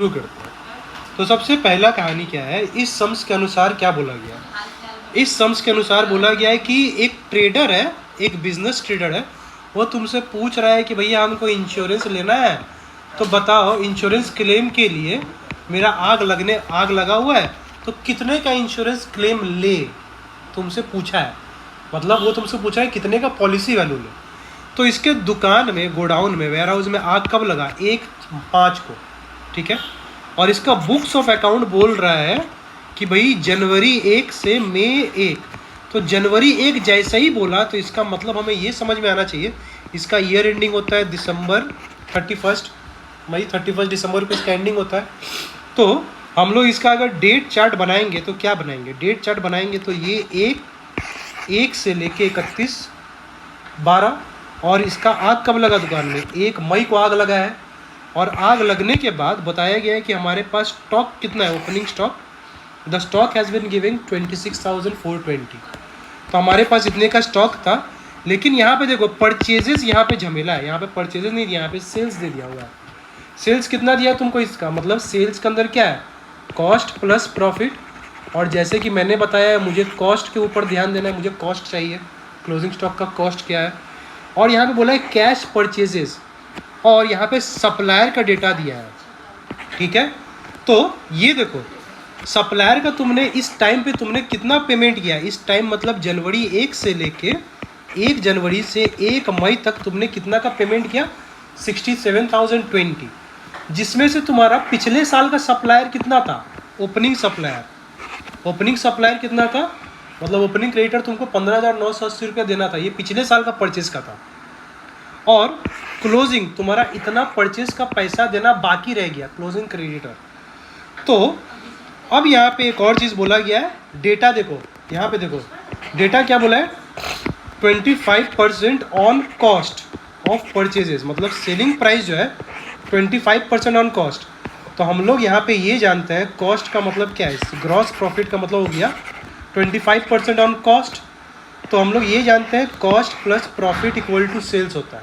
शुरू करते हैं। तो सबसे पहला कहानी क्या है, इस सम्स के अनुसार क्या बोला गया है? इस सम्स के अनुसार बोला गया है कि एक ट्रेडर है, एक बिजनेस ट्रेडर है, वो तुमसे पूछ रहा है कि भैया हमको इंश्योरेंस लेना है, तो बताओ इंश्योरेंस क्लेम के लिए मेरा आग लगा हुआ है, तो कितने का इंश्योरेंस क्लेम ले, तुमसे पूछा है। मतलब वो तुमसे पूछा है कितने का पॉलिसी वैल्यू ले। तो इसके दुकान में, गोडाउन में, वेयर हाउस में आग कब लगा? 1/5 को, ठीक है। और इसका बुक्स ऑफ अकाउंट बोल रहा है कि भाई जनवरी 1 से मई 1। तो जनवरी 1 जैसे ही बोला तो इसका मतलब हमें ये समझ में आना चाहिए इसका ईयर एंडिंग होता है दिसंबर 31, मई 31 दिसंबर को इसका एंडिंग होता है। तो हम लोग इसका अगर डेट चार्ट बनाएंगे तो क्या बनाएंगे? डेट चार्ट बनाएंगे तो ये 1 से लेके 31/12। और इसका आग कब लगा दुकान में? 1 मई को आग लगा है। और आग लगने के बाद बताया गया है कि हमारे पास स्टॉक कितना है, opening stock. The stock has been giving 26,420। तो हमारे पास इतने का स्टॉक था। लेकिन यहाँ पे देखो परचेजेस, यहाँ पे झमेला है, यहाँ पे परचेजेस नहीं दिया, यहाँ पे सेल्स दे दिया हुआ है। सेल्स कितना दिया तुमको? इसका मतलब सेल्स के अंदर क्या है? Cost plus profit. और जैसे कि मैंने बताया मुझे कॉस्ट के ऊपर ध्यान देना है, मुझे कॉस्ट चाहिए, क्लोजिंग स्टॉक का कॉस्ट क्या है। और यहाँ पे बोला है कैश परचेजेस, और यहाँ पे सप्लायर का डेटा दिया है, ठीक है। तो ये देखो सप्लायर का तुमने इस टाइम पे तुमने कितना पेमेंट किया? इस टाइम मतलब जनवरी 1 से लेके 1 जनवरी से 1 मई तक तुमने कितना का पेमेंट किया? 67,020। जिसमें से तुम्हारा पिछले साल का सप्लायर कितना था? ओपनिंग सप्लायर कितना था? मतलब ओपनिंग क्रेडिटर तुमको 15,980 रुपया देना था, ये पिछले साल का परचेज का था। और क्लोजिंग तुम्हारा इतना परचेज का पैसा देना बाकी रह गया, क्लोजिंग क्रेडिटर। तो अब यहाँ पे एक और चीज़ बोला गया है, डेटा देखो, यहाँ पे देखो डेटा क्या बोला है? 25% ऑन कॉस्ट ऑफ परचेजेस, मतलब सेलिंग प्राइस जो है 25% ऑन कॉस्ट। तो हम लोग यहाँ पे ये जानते हैं कॉस्ट का मतलब क्या है, ग्रॉस प्रॉफिट का मतलब हो गया 25% ऑन कॉस्ट। तो हम लोग ये जानते हैं cost plus profit equal to sales होता है।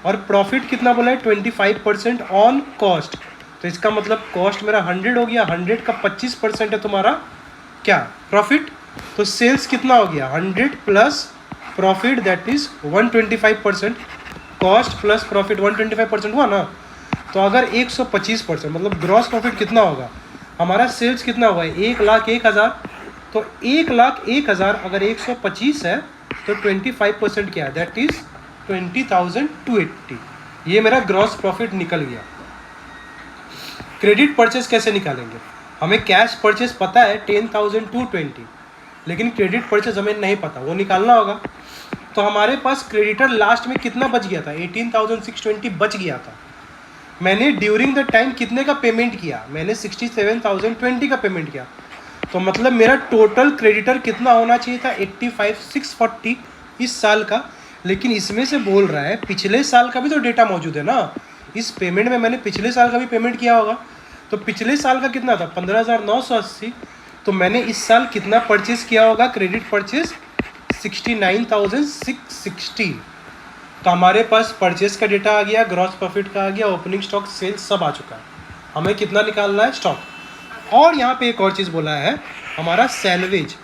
और प्रॉफिट कितना बोला है? 25% ऑन कॉस्ट। तो इसका मतलब कॉस्ट मेरा 100 हो गया, 100 का 25% है तुम्हारा क्या? प्रॉफिट। तो सेल्स कितना हो गया? 100 plus profit that is 125%। Cost plus profit 125% हुआ ना। तो अगर 125% मतलब ग्रॉस प्रॉफिट कितना होगा? हमारा सेल्स कितना हुआ है? 1,01,000। तो 1,01,000 अगर 125 है तो 25% क्या है? That is 20,280। ये मेरा ग्रॉस प्रॉफिट निकल गया। क्रेडिट परचेस कैसे निकालेंगे? हमें कैश परचेस पता है 10,220, लेकिन क्रेडिट परचेस हमें नहीं पता, वो निकालना होगा। तो हमारे पास क्रेडिटर लास्ट में कितना बच गया था? 18,620 बच गया था। मैंने ड्यूरिंग द टाइम कितने का पेमेंट किया? मैंने 67,020 का पेमेंट किया। तो मतलब मेरा टोटल क्रेडिटर कितना होना चाहिए था? 85,640 इस साल का। लेकिन इसमें से बोल रहा है पिछले साल का भी तो डेटा मौजूद है ना। इस पेमेंट में मैंने पिछले साल का भी पेमेंट किया होगा। तो पिछले साल का कितना था? 15,980। तो मैंने इस साल कितना परचेस किया होगा? Credit purchase 69,660। तो हमारे पास परचेस का डेटा आ गया, ग्रॉस प्रॉफिट का आ गया, ओपनिंग स्टॉक, सेल्स सब आ चुका है। हमें कितना निकालना है? स्टॉक। और यहाँ पे एक और चीज़ बोला है हमारा सैलवेज।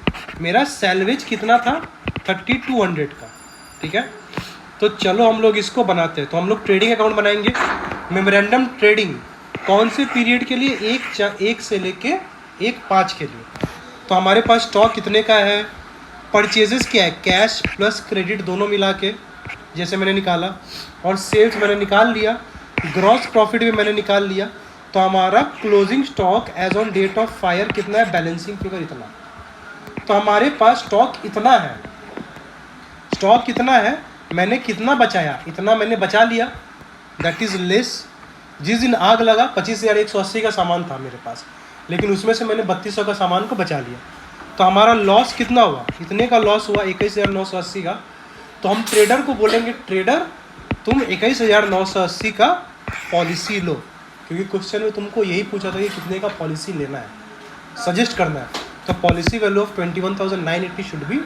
मेरा सैलवेज कितना था? 3,200 का, ठीक है। तो चलो हम लोग इसको बनाते हैं। तो हम लोग ट्रेडिंग अकाउंट बनाएंगे। मेमोरेंडम ट्रेडिंग कौन से पीरियड के लिए? 1 से लेके 1/5 के लिए। तो हमारे पास स्टॉक कितने का है? परचेजेस क्या है? कैश प्लस क्रेडिट दोनों मिला के जैसे मैंने निकाला। और सेल्स मैंने निकाल लिया, ग्रॉस प्रॉफिट भी मैंने निकाल लिया। तो हमारा closing stock as on date of fire कितना है? बैलेंसिंग फिगर इतना। तो हमारे पास स्टॉक इतना है। स्टॉक कितना है? मैंने कितना बचाया? इतना मैंने बचा लिया, दैट इज़ लेस। जिस दिन आग लगा 25,180 का सामान था मेरे पास, लेकिन उसमें से मैंने 3,200 का सामान को बचा लिया। तो हमारा लॉस कितना हुआ? इतने का लॉस हुआ, 21,980 का। तो हम ट्रेडर को बोलेंगे ट्रेडर तुम 21,980 का पॉलिसी लो, क्योंकि क्वेश्चन में तुमको यही पूछा था कि कितने का पॉलिसी लेना है, सजेस्ट करना है। तो policy value of 21,980 should be